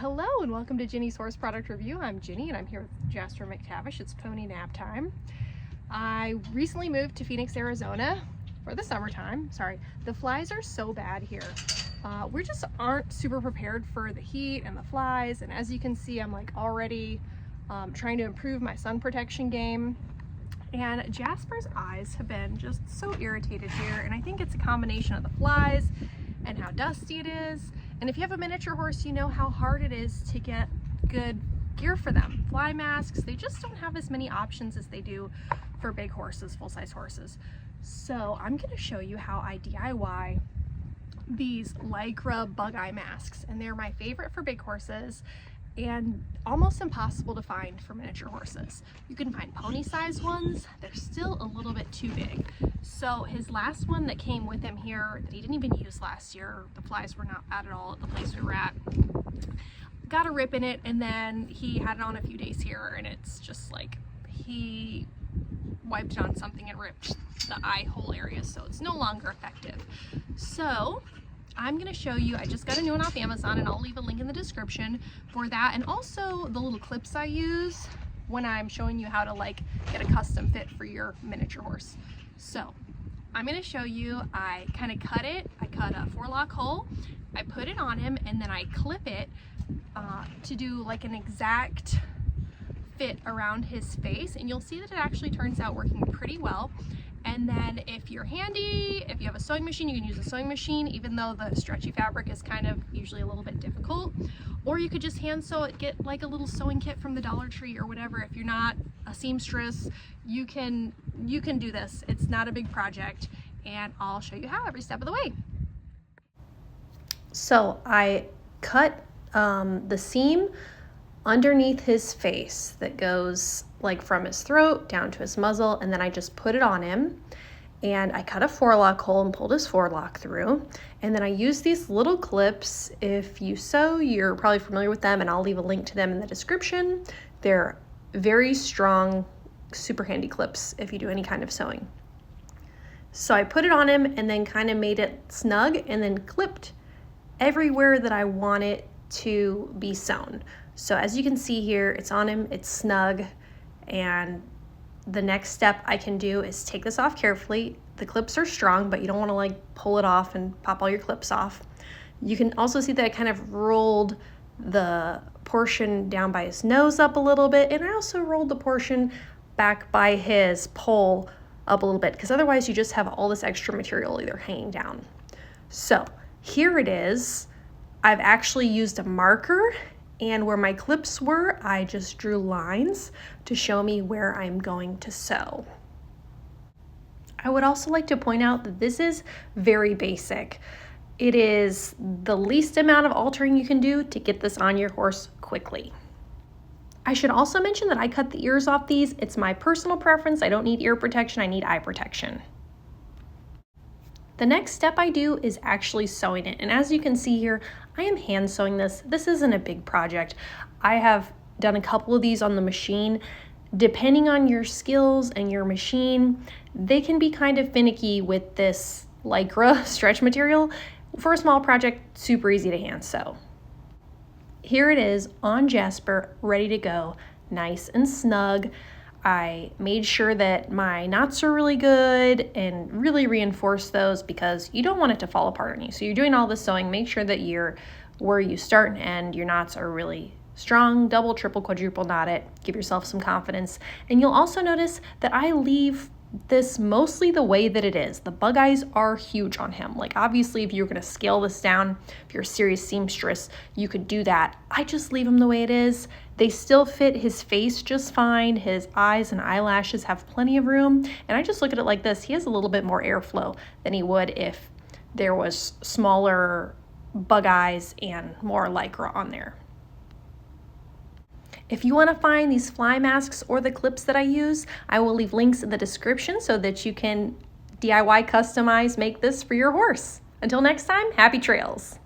Hello and welcome to Ginny's Horse Product Review. I'm Ginny and I'm here with Jasper McTavish. It's pony nap time. I recently moved to Phoenix, Arizona for the summertime. Sorry, the flies are so bad here. We just aren't super prepared for the heat and the flies, and as you can see, I'm like already trying to improve my sun protection game. And Jasper's eyes have been just so irritated here, and I think it's a combination of the flies and how dusty it is. And if you have a miniature horse, you know how hard it is to get good gear for them. Fly masks, they just don't have as many options as they do for big horses, full-size horses. So I'm gonna show you how I DIY these Lycra bug eye masks, and they're my favorite for big horses and almost impossible to find for miniature horses. You can find pony-sized ones, they're still a little bit too big. So his last one that came with him here that he didn't even use last year, the flies were not bad at all at the place we were at, got a rip in it, and then he had it on a few days here, and it's just like he wiped it on something and ripped the eye hole area, so it's no longer effective. So I'm going to show you, I just got a new one off Amazon, and I'll leave a link in the description for that, and also the little clips I use when I'm showing you how to like get a custom fit for your miniature horse. So I'm going to show you, I kind of cut it, I cut a 4-lock hole, I put it on him, and then I clip it to do like an exact fit around his face, and you'll see that it actually turns out working pretty well. And then if you're handy, if you have a sewing machine, you can use a sewing machine, even though the stretchy fabric is kind of usually a little bit difficult. Or you could just hand sew it, get like a little sewing kit from the Dollar Tree or whatever. If you're not a seamstress, you can do this. It's not a big project, and I'll show you how every step of the way. So I cut the seam underneath his face that goes like from his throat down to his muzzle, and then I just put it on him, and I cut a 4-lock hole and pulled his 4-lock through, and then I use these little clips. If you sew, you're probably familiar with them, and I'll leave a link to them in the description. They're very strong, super handy clips if you do any kind of sewing. So I put it on him and then kind of made it snug, and then clipped everywhere that I want it to be sewn. So as you can see here, it's on him, it's snug, and the next step I can do is take this off carefully. The clips are strong, but you don't want to like pull it off and pop all your clips off. You can also see that I kind of rolled the portion down by his nose up a little bit, and I also rolled the portion back by his poll up a little bit, because otherwise you just have all this extra material either hanging down. So here it is. I've actually used a marker, and where my clips were, I just drew lines to show me where I'm going to sew. I would also like to point out that this is very basic. It is the least amount of altering you can do to get this on your horse quickly. I should also mention that I cut the ears off these. It's my personal preference. I don't need ear protection, I need eye protection. The next step I do is actually sewing it, and as you can see here, I am hand sewing this. This isn't a big project. I have done a couple of these on the machine. Depending on your skills and your machine, they can be kind of finicky with this Lycra stretch material. For a small project, super easy to hand sew. Here it is on Jasper, ready to go, nice and snug. I made sure that my knots are really good and really reinforced those, because you don't want it to fall apart on you. So you're doing all this sewing, make sure that where you start and end, your knots are really strong, double, triple, quadruple knot it, give yourself some confidence. And you'll also notice that I leave this mostly the way that it is. The bug eyes are huge on him. Like obviously if you're gonna scale this down, if you're a serious seamstress, you could do that. I just leave him the way it is. They still fit his face just fine. His eyes and eyelashes have plenty of room. And I just look at it like this. He has a little bit more airflow than he would if there was smaller bug eyes and more Lycra on there. If you want to find these fly masks or the clips that I use, I will leave links in the description so that you can DIY, customize, make this for your horse. Until next time, happy trails.